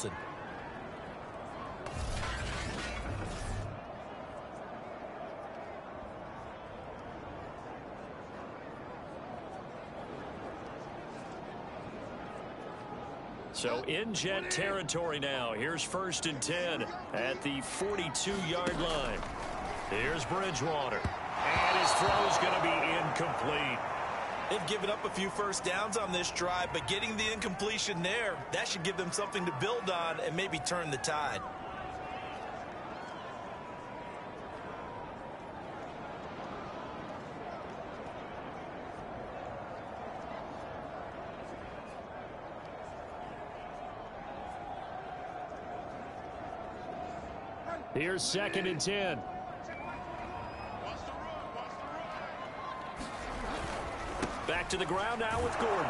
Wilson. So in Jet territory now. Here's 1st and 10 at the 42-yard line. Here's Bridgewater. And his throw is going to be incomplete. They've given up a few first downs on this drive, but getting the incompletion there, that should give them something to build on and maybe turn the tide. Here's 2nd and 10. Back to the ground now with Gordon.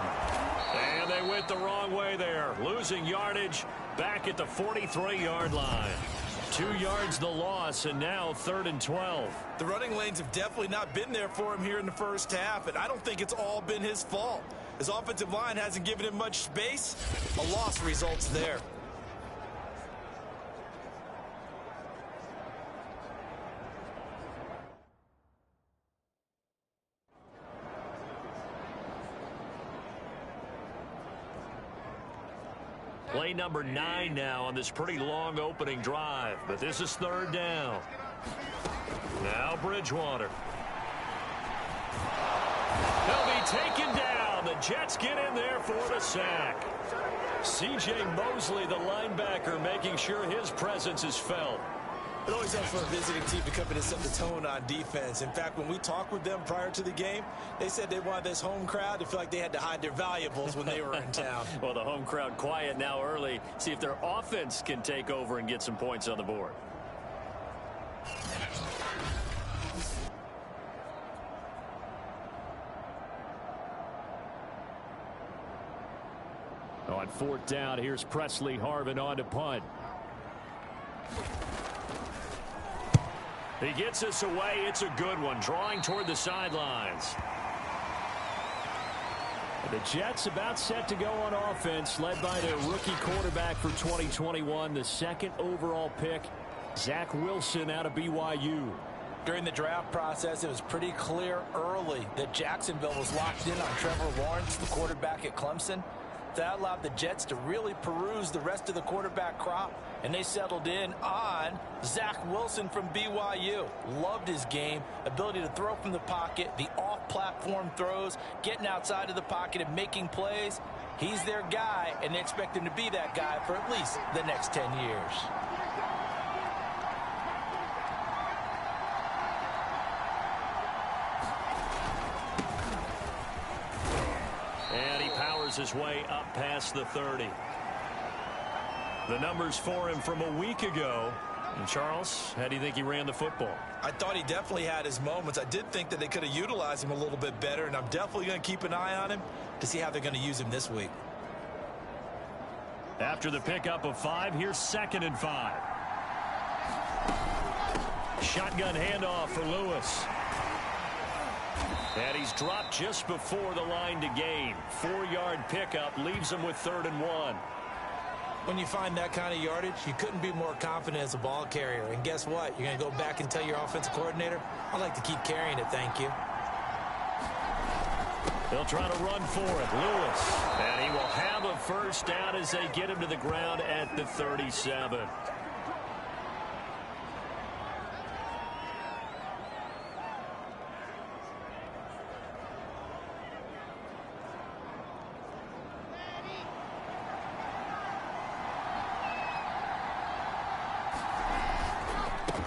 And they went the wrong way there. Losing yardage back at the 43-yard line. 2 yards the loss, and now 3rd and 12. The running lanes have definitely not been there for him here in the first half, and I don't think it's all been his fault. His offensive line hasn't given him much space. A loss results there. Play number 9 now on this pretty long opening drive, but this is 3rd down. Now Bridgewater. He'll be taken down. The Jets get in there for the sack. C.J. Mosley, the linebacker, making sure his presence is felt. It always helps for a visiting team to come in and set the tone on defense. In fact, when we talked with them prior to the game, they said they wanted this home crowd to feel like they had to hide their valuables when they were in town. Well, the home crowd quiet now early. See if their offense can take over and get some points on the board. On 4th down, here's Presley Harvin on to punt. He gets us away. It's a good one. Drawing toward the sidelines. The Jets about set to go on offense, led by their rookie quarterback for 2021, the 2nd overall pick, Zach Wilson out of BYU. During the draft process, it was pretty clear early that Jacksonville was locked in on Trevor Lawrence, the quarterback at Clemson. That allowed the Jets to really peruse the rest of the quarterback crop, and they settled in on Zach Wilson from BYU. Loved his game, ability to throw from the pocket, the off-platform throws, getting outside of the pocket and making plays. He's their guy, and they expect him to be that guy for at least the next 10 years. And he powers his way up past the 30. The numbers for him from a week ago. And Charles, how do you think he ran the football? I thought he definitely had his moments. I did think that they could have utilized him a little bit better, and I'm definitely going to keep an eye on him to see how they're going to use him this week. After the pickup of 5, here's 2nd and 5. Shotgun handoff for Lewis. And he's dropped just before the line to gain. 4-yard pickup leaves him with 3rd and 1. When you find that kind of yardage, you couldn't be more confident as a ball carrier. And guess what? You're going to go back and tell your offensive coordinator, I'd like to keep carrying it, thank you. They'll try to run for it. Lewis. And he will have a first down as they get him to the ground at the 37.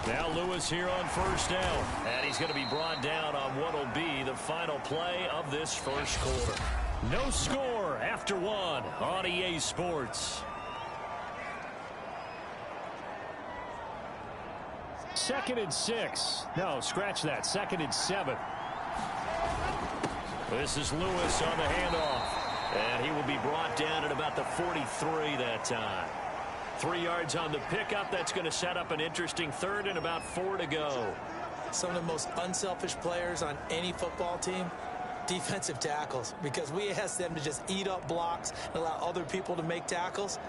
Now Lewis here on first down. And he's going to be brought down on what will be the final play of this first quarter. No score after 1 on EA Sports. 2nd and 6. No, scratch that. 2nd and 7. This is Lewis on the handoff. And he will be brought down at about the 43 that time. 3 yards on the pickup. That's going to set up an interesting 3rd and about 4 to go. Some of the most unselfish players on any football team, defensive tackles, because we ask them to just eat up blocks and allow other people to make tackles.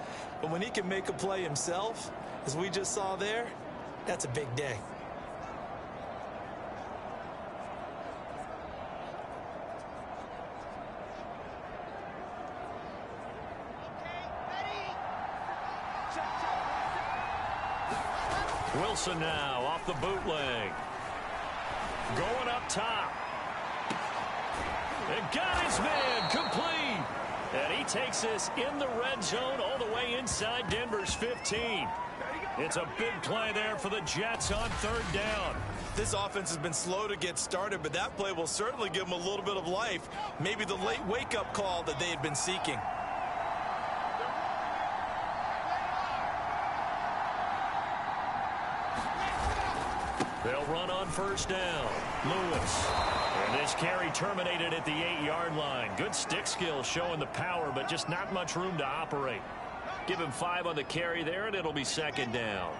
But when he can make a play himself, as we just saw there, that's a big day. Wilson now off the bootleg. Going up top. And got his man complete. And he takes this in the red zone all the way inside Denver's 15. It's a big play there for the Jets on third down. This offense has been slow to get started, but that play will certainly give them a little bit of life. Maybe the late wake-up call that they had been seeking. They'll run on first down. Lewis. And this carry terminated at the 8-yard line. Good stick skill showing the power, but just not much room to operate. Give him 5 on the carry there, and it'll be second down.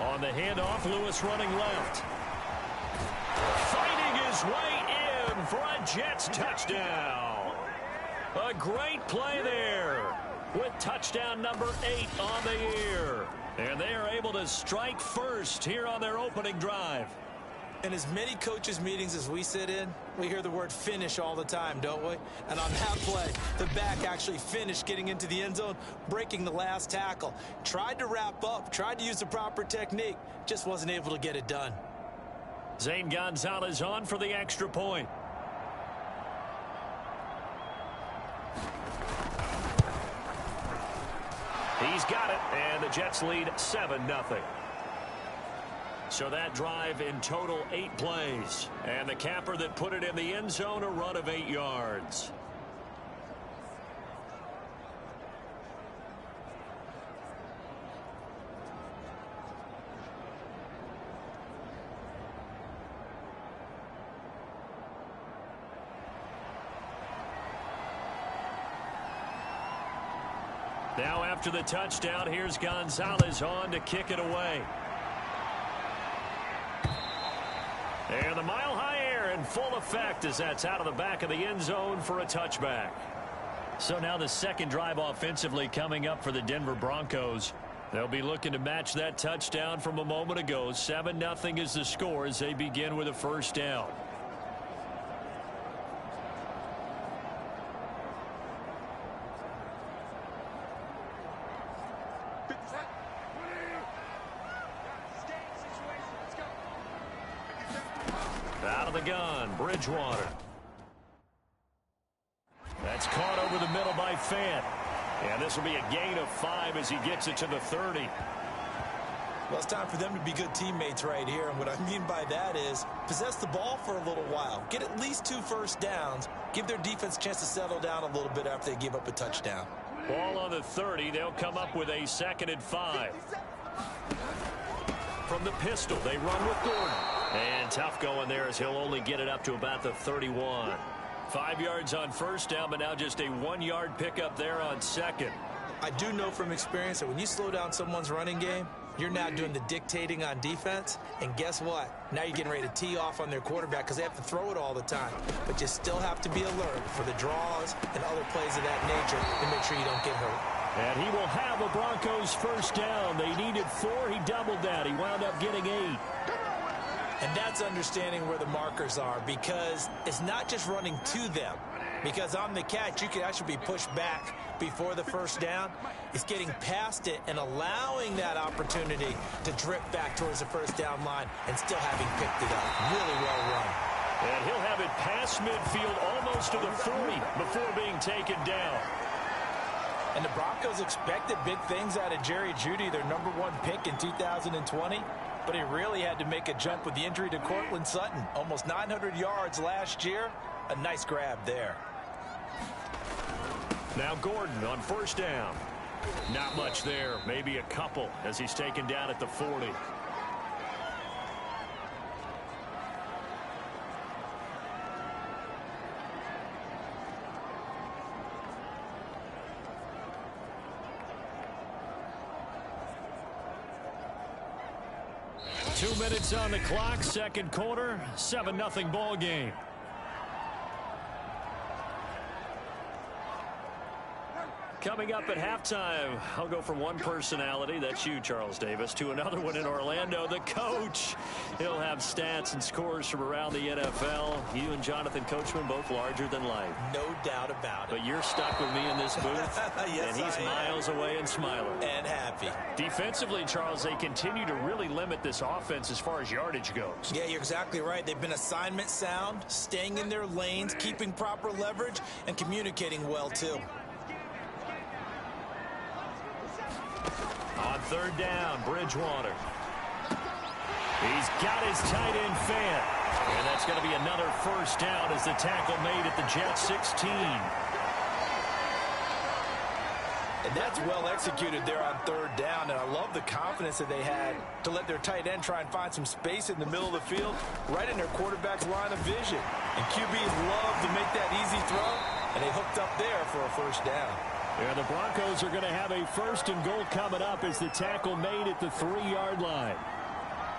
On the handoff, Lewis running left. Fighting his way in for a Jets touchdown. A great play there with touchdown number 8 on the year. And they are able to strike first here on their opening drive. In as many coaches' meetings as we sit in, we hear the word finish all the time, don't we? And on that play, the back actually finished getting into the end zone, breaking the last tackle. Tried to wrap up, tried to use the proper technique, just wasn't able to get it done. Zane Gonzalez on for the extra point. He's got it, and the Jets lead 7-0. So that drive in total 8 plays. And the capper that put it in the end zone, a run of 8 yards. Now after the touchdown, here's Gonzalez on to kick it away. And the mile-high air in full effect as that's out of the back of the end zone for a touchback. So now the second drive offensively coming up for the Denver Broncos. They'll be looking to match that touchdown from a moment ago. 7-0 is the score as they begin with a first down. Out of the gun, Bridgewater. That's caught over the middle by Fant. And this will be a gain of 5 as he gets it to the 30. Well, it's time for them to be good teammates right here. And what I mean by that is possess the ball for a little while. Get at least 2 first downs. Give their defense a chance to settle down a little bit after they give up a touchdown. Ball on the 30. They'll come up with a 2nd and 5. From the pistol, they run with Gordon. And tough going there as he'll only get it up to about the 31. 5 yards on first down, but now just a 1-yard pickup there on second. I do know from experience that when you slow down someone's running game, you're now doing the dictating on defense. And guess what? Now you're getting ready to tee off on their quarterback because they have to throw it all the time. But you still have to be alert for the draws and other plays of that nature to make sure you don't get hurt. And he will have a Broncos first down. They needed 4. He doubled that. He wound up getting 8. And that's understanding where the markers are, because it's not just running to them. Because on the catch, you could actually be pushed back before the first down. It's getting past it and allowing that opportunity to drip back towards the first down line and still having picked it up. Really well run. And he'll have it past midfield almost to the 40 before being taken down. And the Broncos expected big things out of Jerry Jeudy, their #1 pick in 2020. But he really had to make a jump with the injury to Cortland Sutton. Almost 900 yards last year. A nice grab there. Now Gordon on first down. Not much there. Maybe a couple as he's taken down at the 40. 2 minutes on the clock, second quarter, 7-0 ball game. Coming up at halftime, I'll go from one personality, that's you, Charles Davis, to another one in Orlando, the coach. He'll have stats and scores from around the NFL. You and Jonathan Coachman both larger than life. No doubt about it. But you're stuck with me in this booth, yes, and he's miles away and smiling. And happy. Defensively, Charles, they continue to really limit this offense as far as yardage goes. Yeah, you're exactly right. They've been assignment sound, staying in their lanes, keeping proper leverage, and communicating well, too. On third down, Bridgewater. He's got his tight end fed. And that's going to be another first down as the tackle made at the Jets 16. And that's well executed there on third down. And I love the confidence that they had to let their tight end try and find some space in the middle of the field, right in their quarterback's line of vision. And QBs love to make that easy throw, and they hooked up there for a first down. Yeah, the Broncos are going to have a first and goal coming up as the tackle made at the 3-yard line.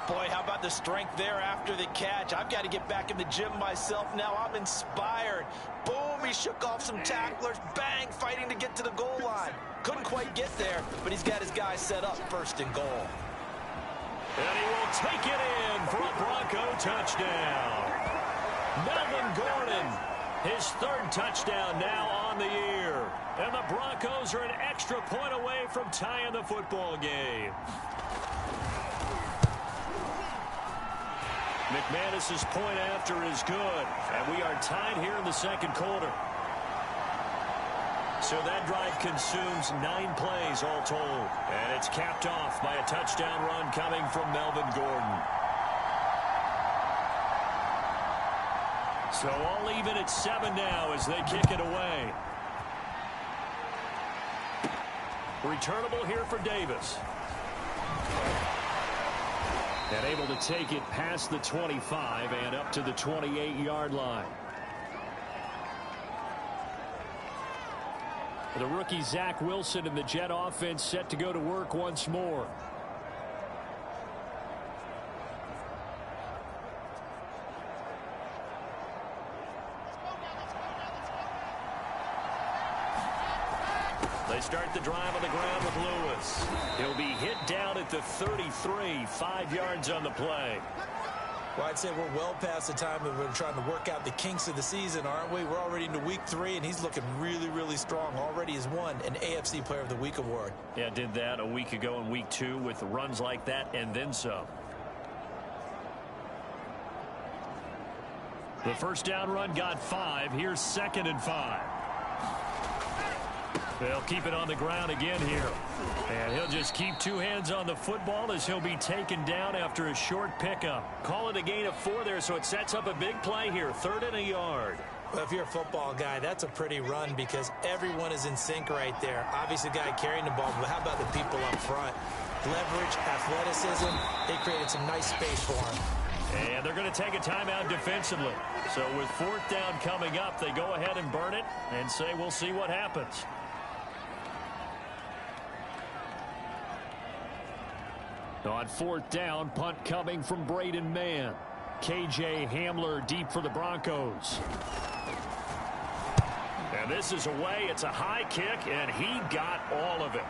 Boy, how about the strength there after the catch? I've got to get back in the gym myself now. I'm inspired. Boom, he shook off some tacklers. Bang, fighting to get to the goal line. Couldn't quite get there, but he's got his guys set up first and goal. And he will take it in for a Bronco touchdown. Melvin Gordon, his third touchdown now on the year. And the Broncos are an extra point away from tying the football game. McManus's point after is good. And we are tied here in the second quarter. So that drive consumes 9 plays all told. And it's capped off by a touchdown run coming from Melvin Gordon. So all even at 7 now as they kick it away. Returnable here for Davis. And able to take it past the 25 and up to the 28-yard line. The rookie Zach Wilson and the Jet offense set to go to work once more. They start the drive on the ground with Lewis. He'll be hit down at the 33, 5 yards on the play. Well, I'd say we're well past the time that we're trying to work out the kinks of the season, aren't we? We're already into week 3, and he's looking really, really strong. Already has won an AFC Player of the Week award. Yeah, did that a week ago in week 2 with runs like that and then some. The first down run got 5. Here's 2nd and 5. They'll keep it on the ground again here. And he'll just keep 2 hands on the football as he'll be taken down after a short pickup. Call it a gain of 4 there, so it sets up a big play here. 3rd and a yard. Well, if you're a football guy, that's a pretty run because everyone is in sync right there. Obviously, the guy carrying the ball, but how about the people up front? Leverage, athleticism, they created some nice space for him. And they're going to take a timeout defensively. So with 4th down coming up, they go ahead and burn it and say we'll see what happens. On 4th down, punt coming from Braden Mann. KJ Hamler deep for the Broncos. And this is away. It's a high kick, and he got all of it.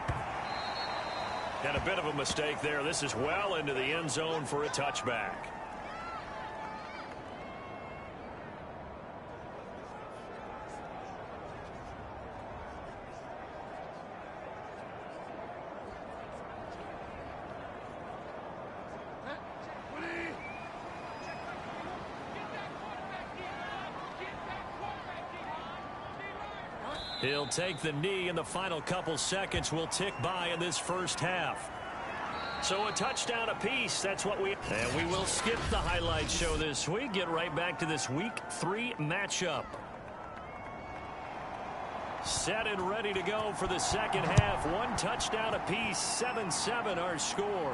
And a bit of a mistake there. This is well into the end zone for a touchback. He'll take the knee, and the final couple seconds will tick by in this first half. So a touchdown apiece. That's what we... And we will skip the highlight show this week. Get right back to this week 3 matchup. Set and ready to go for the second half. 1 touchdown apiece. 7-7 our score.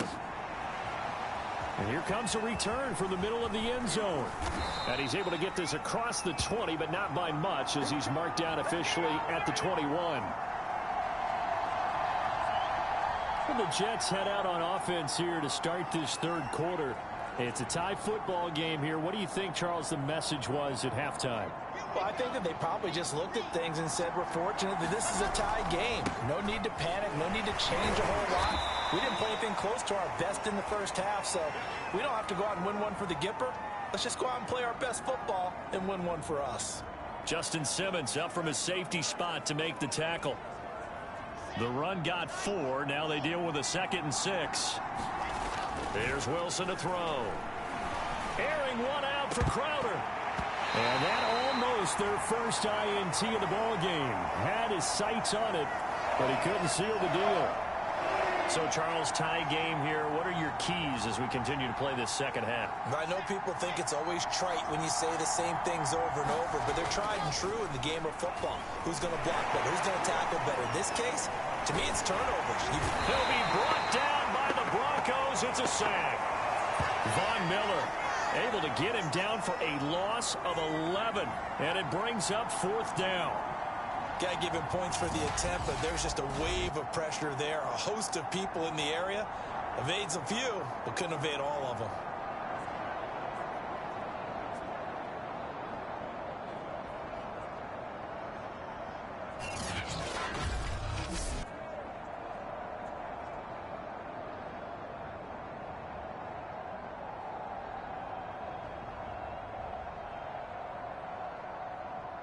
And here comes a return from the middle of the end zone. And he's able to get this across the 20, but not by much as he's marked down officially at the 21. Well, the Jets head out on offense here to start this third quarter. It's a tie football game here. What do you think, Charles, the message was at halftime? Well, I think that they probably just looked at things and said, we're fortunate that this is a tie game. No need to panic. No need to change a whole lot. We didn't play anything close to our best in the first half, so we don't have to go out and win one for the Gipper. Let's just go out and play our best football and win one for us. Justin Simmons up from his safety spot to make the tackle. The run got 4. Now they deal with a 2nd and 6. Here's Wilson to throw. Airing one out for Crowder. And that almost their first INT of the ball game. Had his sights on it, but he couldn't seal the deal. So, Charles, tie game here. What are your keys as we continue to play this second half? I know people think it's always trite when you say the same things over and over, but they're tried and true in the game of football. Who's going to block better? Who's going to tackle better? In this case, to me, it's turnovers. He'll be brought down by the Broncos. It's a sack. Von Miller able to get him down for a loss of 11, and it brings up 4th down. Got to give him points for the attempt, but there's just a wave of pressure there. A host of people in the area. Evades a few, but couldn't evade all of them.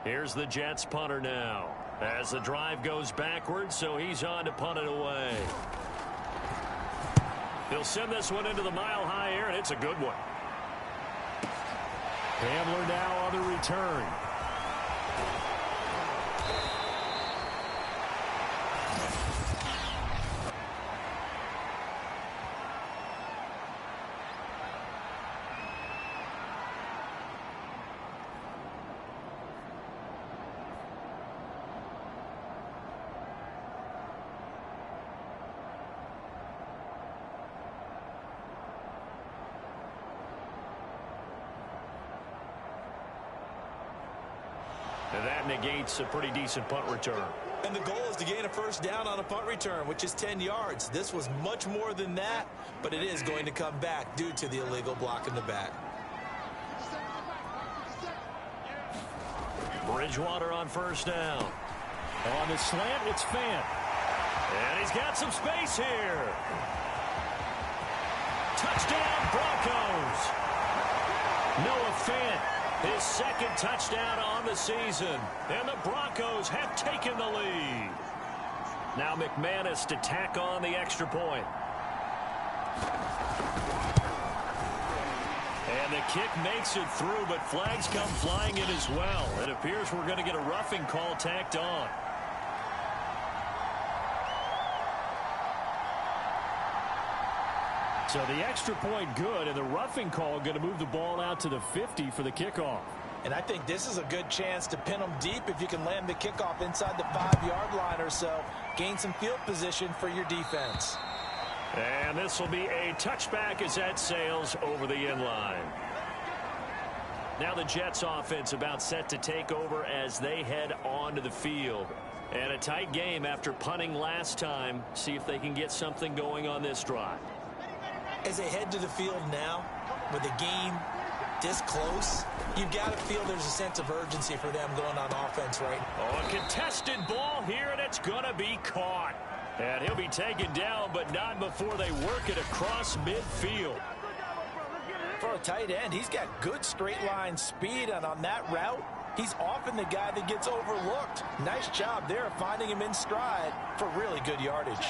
Here's the Jets punter now. As the drive goes backwards, so he's on to punt it away. He'll send this one into the mile-high air, and it's a good one. Hamler now on the return. And that negates a pretty decent punt return. And the goal is to gain a first down on a punt return, which is 10 yards. This was much more than that, but it is going to come back due to the illegal block in the back. Bridgewater on first down. On the slant, it's Fant. And he's got some space here. Touchdown, Broncos. Noah Fant. His 2nd touchdown on the season. And the Broncos have taken the lead. Now McManus to tack on the extra point. And the kick makes it through, but flags come flying in as well. It appears we're going to get a roughing call tacked on. So the extra point good, and the roughing call going to move the ball out to the 50 for the kickoff. And I think this is a good chance to pin them deep if you can land the kickoff inside the 5-yard line or so. Gain some field position for your defense. And this will be a touchback as that sails over the end line. Now the Jets offense about set to take over as they head onto the field. And a tight game after punting last time. See if they can get something going on this drive. As they head to the field now, with the game this close, you've got to feel there's a sense of urgency for them going on offense right now. Oh, a contested ball here, and it's going to be caught. And he'll be taken down, but not before they work it across midfield. For a tight end, he's got good straight line speed, and on that route, he's often the guy that gets overlooked. Nice job there finding him in stride for really good yardage.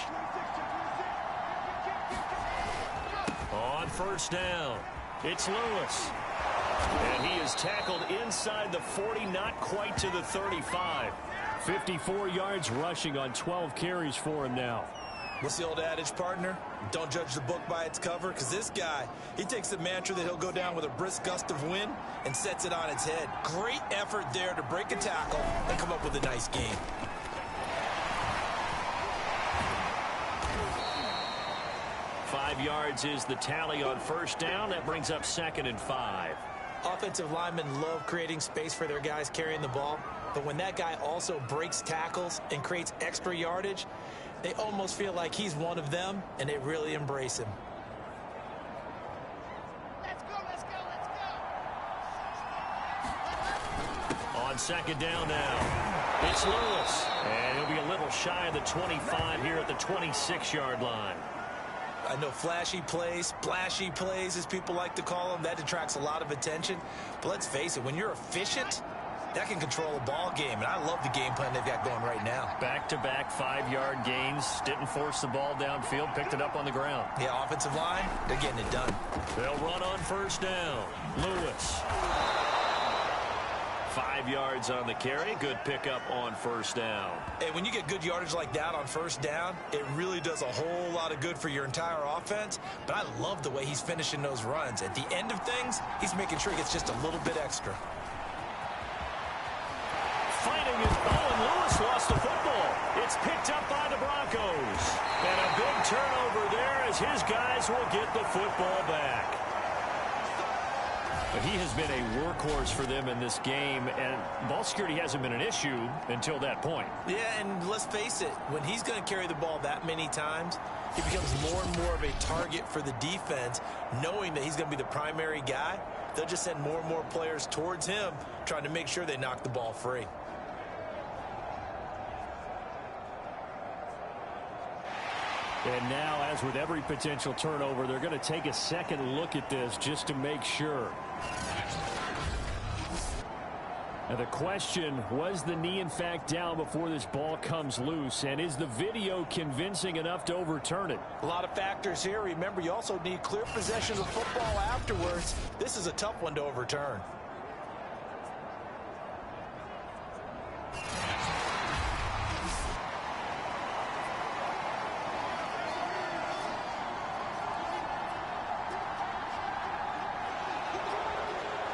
On first down, it's Lewis. And he is tackled inside the 40, not quite to the 35. 54 yards rushing on 12 carries for him now. What's the old adage, partner? Don't judge the book by its cover, because this guy, he takes the mantra that he'll go down with a brisk gust of wind and sets it on its head. Great effort there to break a tackle and come up with a nice game. Five yards is the tally on first down. That brings up 2nd and 5. Offensive linemen love creating space for their guys carrying the ball, but when that guy also breaks tackles and creates extra yardage, They almost feel like he's one of them, and they really embrace him. Let's go, let's go, let's go. On second down now, it's Lewis. And he'll be a little shy of the 25 here at the 26-yard line. I know flashy plays, splashy plays, as people like to call them, that attracts a lot of attention. But let's face it, when you're efficient, that can control a ball game. And I love the game plan they've got going right now. Back-to-back 5-yard gains. Didn't force the ball downfield. Picked it up on the ground. Yeah, offensive line, they're getting it done. They'll run on first down. Lewis. 5 yards on the carry. Good pickup on first down. And when you get good yardage like that on first down, it really does a whole lot of good for your entire offense. But I love the way he's finishing those runs. At the end of things, he's making sure he gets just a little bit extra. Fighting it. Oh, and Lewis lost the football. It's picked up by the Broncos. And a big turnover there as his guys will get the football back. But he has been a workhorse for them in this game, and ball security hasn't been an issue until that point. Yeah, and let's face it, when he's going to carry the ball that many times, he becomes more and more of a target for the defense, knowing that he's going to be the primary guy. They'll just send more and more players towards him, trying to make sure they knock the ball free. And now, as with every potential turnover, they're going to take a second look at this just to make sure. Now the question, was the knee in fact down before this ball comes loose? And is the video convincing enough to overturn it? A lot of factors here. Remember, you also need clear possession of football afterwards. This is a tough one to overturn.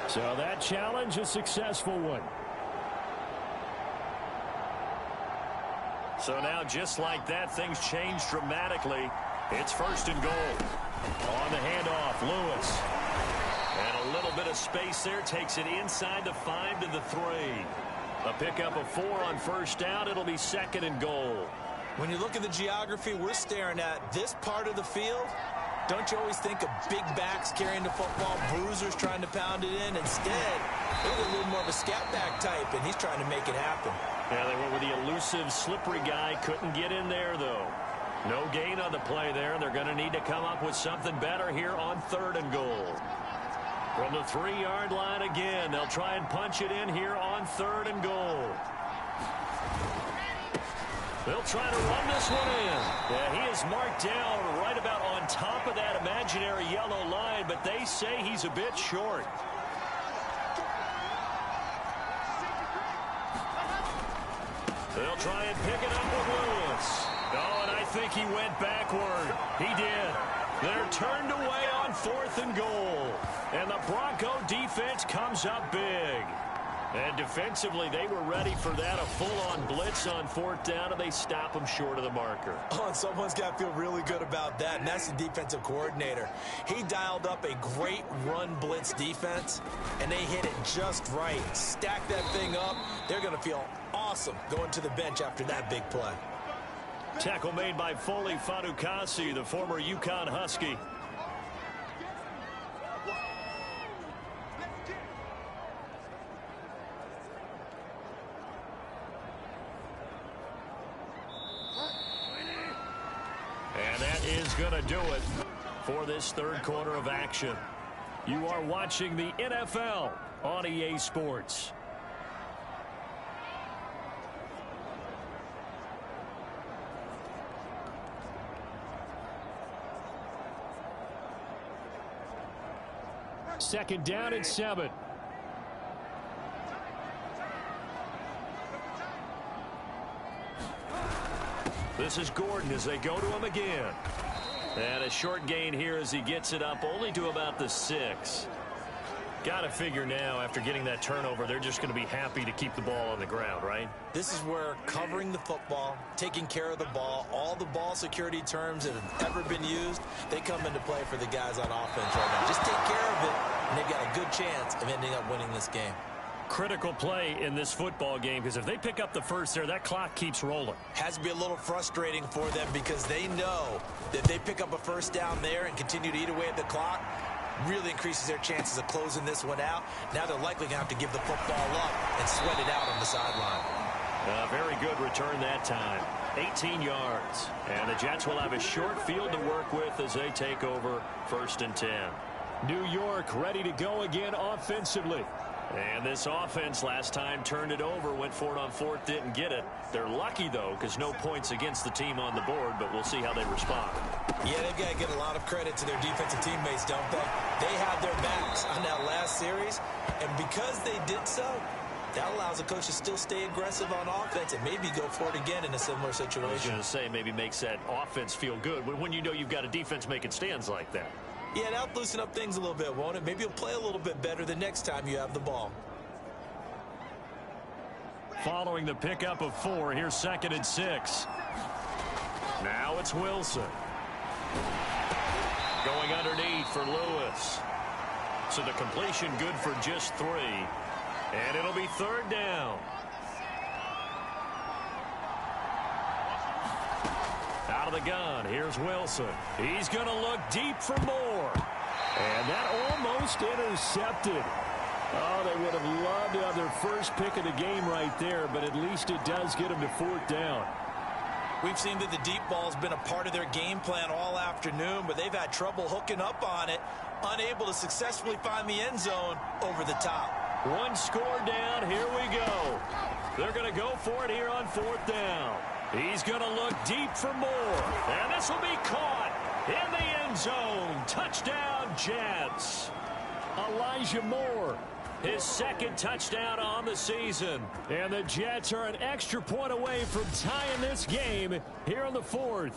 So that challenge, a successful one. So now, just like that, things change dramatically. It's first and goal. On the handoff, Lewis. And a little bit of space there. Takes it inside the 5 to the 3. A pickup of 4 on first down. It'll be second and goal. When you look at the geography we're staring at, this part of the field, don't you always think of big backs carrying the football, bruisers trying to pound it in? Instead, they're a little more of a scat back type, and he's trying to make it happen. Yeah, they went with the elusive, slippery guy. Couldn't get in there, though. No gain on the play there. They're going to need to come up with something better here on third and goal. From the 3-yard line again, they'll try and punch it in here on third and goal. They'll try to run this one in. Yeah, he is marked down right about on top of that imaginary yellow line, but they say he's a bit short. They'll try and pick it up with Lewis. Oh, and I think he went backward. He did. They're turned away on fourth and goal. And the Bronco defense comes up big. And defensively, they were ready for that, a full-on blitz on fourth down, and they stop them short of the marker. Oh, and someone's got to feel really good about that, and that's the defensive coordinator. He dialed up a great run blitz defense, and they hit it just right. Stack that thing up. They're going to feel awesome going to the bench after that big play. Tackle made by Foley Fadukasi, the former UConn Husky. And that is going to do it for this third quarter of action. You are watching the NFL on EA Sports. Second down and 7. This is Gordon as they go to him again. And a short gain here as he gets it up only to about the 6. Got to figure now, after getting that turnover, they're just going to be happy to keep the ball on the ground, right? This is where covering the football, taking care of the ball, all the ball security terms that have ever been used, they come into play for the guys on offense right now. Just take care of it, and they've got a good chance of ending up winning this game. critical play in this football game, because if they pick up the first there, that clock keeps rolling. Has to be a little frustrating for them because they know that if they pick up a first down there and continue to eat away at the clock, really increases their chances of closing this one out. Now they're likely going to have to give the football up and sweat it out on the sideline. Very good return that time. 18 yards. And the Jets will have a short field to work with as they take over 1st and 10. New York ready to go again offensively. And this offense last time turned it over, went for it on 4th, didn't get it. They're lucky, though, because no points against the team on the board, but we'll see how they respond. Yeah, they've got to give a lot of credit to their defensive teammates, don't they? They had their backs on that last series, and because they did so, that allows the coach to still stay aggressive on offense and maybe go for it again in a similar situation. I was going to say, maybe makes that offense feel good when you know you've got a defense making stands like that. Yeah, that'll loosen up things a little bit, won't it? Maybe you'll play a little bit better the next time you have the ball. Following the pickup of 4, here's 2nd and 6. Now it's Wilson. Going underneath for Lewis. So the completion good for just 3. And it'll be 3rd down. Out of the gun, here's Wilson. He's going to look deep for more. And that almost intercepted. Oh, they would have loved to have their first pick of the game right there, but at least it does get them to 4th down. We've seen that the deep ball's been a part of their game plan all afternoon, but they've had trouble hooking up on it, unable to successfully find the end zone over the top. 1 score down, here we go. They're going to go for it here on 4th down. He's going to look deep for more. And this will be caught in the end zone. Touchdown, Jets. Elijah Moore. His 2nd touchdown on the season. And the Jets are an extra point away from tying this game here on the 4th.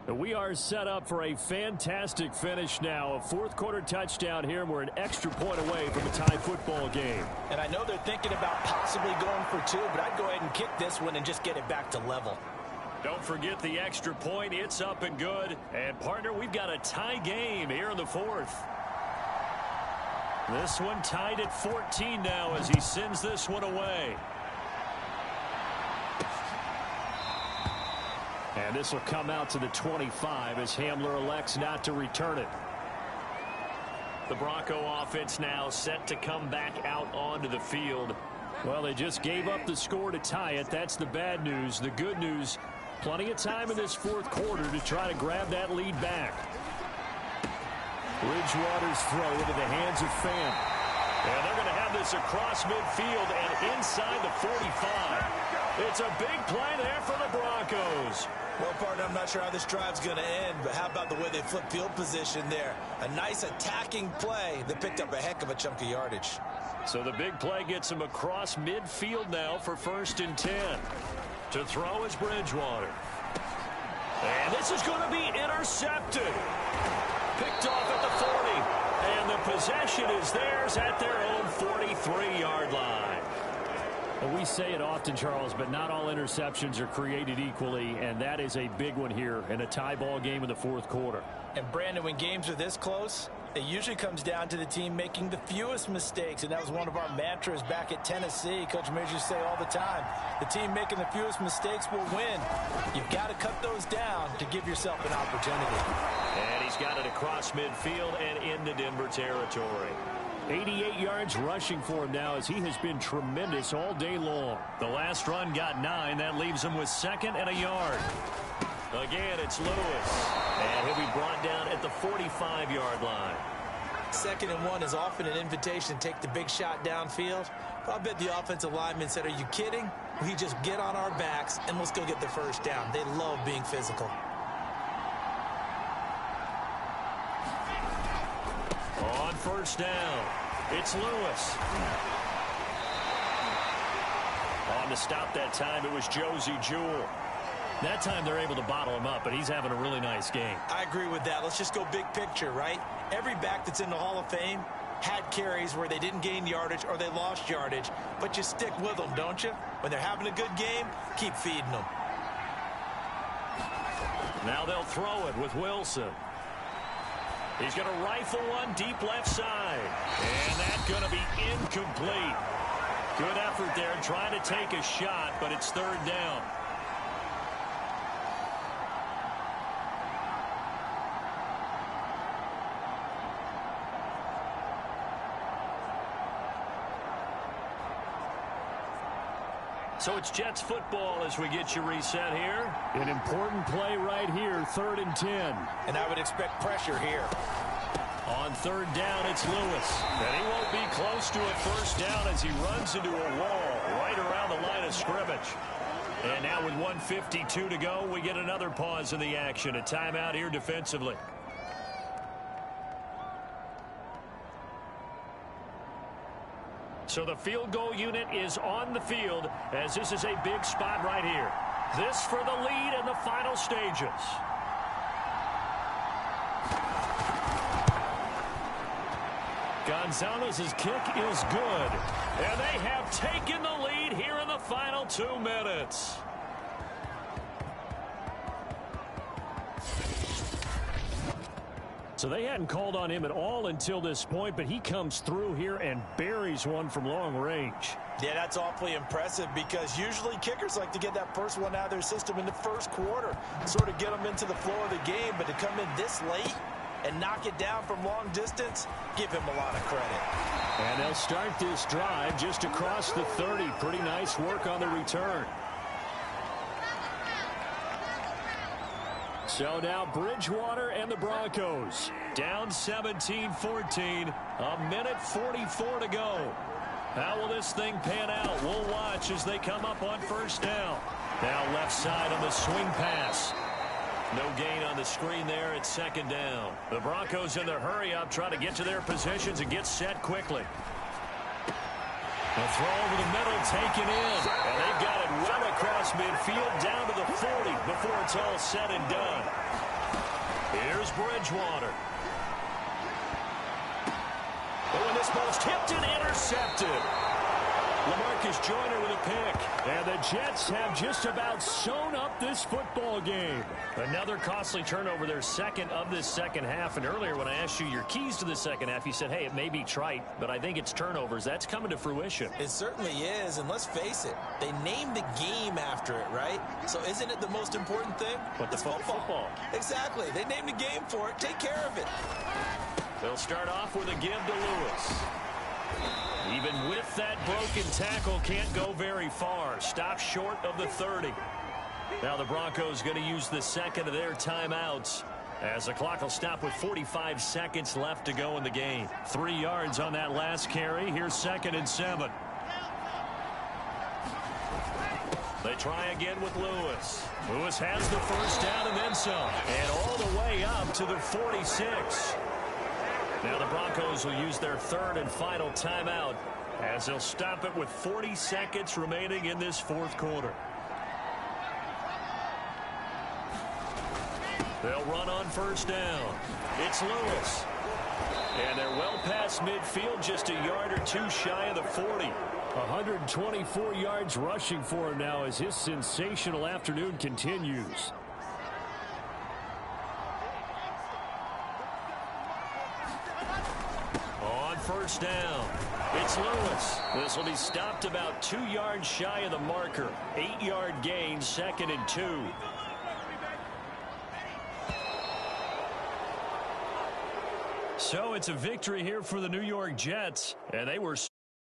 We are set up for a fantastic finish now. A 4th quarter touchdown here, and we're an extra point away from a tie football game. And I know they're thinking about possibly going for 2, but I'd go ahead and kick this one and just get it back to level. Don't forget the extra point. It's up and good. And, partner, we've got a tie game here in the 4th. This one tied at 14 now as he sends this one away. And this will come out to the 25 as Hamler elects not to return it. The Bronco offense now set to come back out onto the field. Well, they just gave up the score to tie it. That's the bad news. The good news, plenty of time in this 4th quarter to try to grab that lead back. Bridgewater's throw into the hands of Pham. And they're going to have this across midfield and inside the 45. It's a big play there for the Broncos. Well, partner, I'm not sure how this drive's going to end, but how about the way they flip field position there? A nice attacking play that picked up a heck of a chunk of yardage. So the big play gets him across midfield now for 1st and 10. To throw is Bridgewater. And this is going to be intercepted. Picked off at the 40. And the possession is theirs at their own 43-yard line. Well, we say it often, Charles, but not all interceptions are created equally, and that is a big one here in a tie ball game in the 4th quarter. And, Brandon, when games are this close, it usually comes down to the team making the fewest mistakes, and that was one of our mantras back at Tennessee. Coach Mears used to say all the time, the team making the fewest mistakes will win. You've got to cut those down to give yourself an opportunity. And he's got it across midfield and into Denver territory. 88 yards rushing for him now as he has been tremendous all day long. The last run got 9. That leaves him with 2nd and a yard. Again, it's Lewis. And he'll be brought down at the 45-yard line. 2nd and 1 is often an invitation to take the big shot downfield. I bet the offensive lineman said, are you kidding? We just get on our backs and let's go get the first down. They love being physical. On 1st down, it's Lewis. On to stop that time, it was Josie Jewell. That time they're able to bottle him up, but he's having a really nice game. I agree with that. Let's just go big picture, right? Every back that's in the Hall of Fame had carries where they didn't gain yardage or they lost yardage, but you stick with them, don't you? When they're having a good game, keep feeding them. Now they'll throw it with Wilson. He's going to rifle one deep left side. And that's going to be incomplete. Good effort there trying to take a shot, but it's third down. So it's Jets football as we get you reset here. An important play right here, 3rd and 10. And I would expect pressure here. On third down, it's Lewis. And he won't be close to a first down as he runs into a wall right around the line of scrimmage. And now with 1:52 to go, we get another pause in the action. A timeout here defensively. So the field goal unit is on the field as this is a big spot right here. This for the lead in the final stages. Gonzalez's kick is good. And they have taken the lead here in the final 2 minutes. So they hadn't called on him at all until this point, but he comes through here and buries one from long range. Yeah, that's awfully impressive because usually kickers like to get that first one out of their system in the first quarter, sort of get them into the flow of the game, but to come in this late and knock it down from long distance, give him a lot of credit. And they'll start this drive just across the 30. Pretty nice work on the return. So now Bridgewater and the Broncos Down 17-14. A minute 44 to go. How will this thing pan out? We'll watch as they come up on first down. Now left side on the swing pass. No gain on the screen there. It's second down. The Broncos in the hurry up try to get to their positions and get set quickly. The throw over the middle taken in. And they've got it well across midfield down to the 40 before it's all said and done. Here's Bridgewater. But when this ball's tipped and intercepted. LaMarcus Joyner with a pick. And the Jets have just about sewn up this football game. Another costly turnover, their second of this second half. And earlier when I asked you your keys to the second half, you said, hey, it may be trite, but I think it's turnovers. That's coming to fruition. It certainly is, and let's face it, they named the game after it, right? So isn't it the most important thing? But it's football. Exactly. They named the game for it. Take care of it. They'll start off with a give to Lewis. Even with that broken tackle, can't go very far. Stop short of the 30. Now the Broncos going to use the second of their timeouts as the clock will stop with 45 seconds left to go in the game. 3 yards on that last carry. Here's 2nd and 7. They try again with Lewis. Lewis has the first down and then some. And all the way up to the 46. Now the Broncos will use their third and final timeout as they'll stop it with 40 seconds remaining in this fourth quarter. They'll run on first down. It's Lewis. And they're well past midfield, just a yard or two shy of the 40. 124 yards rushing for him now as his sensational afternoon continues. First down. It's Lewis. This will be stopped about 2 yards shy of the marker. 8-yard gain, 2nd and 2. So it's a victory here for the New York Jets, and they were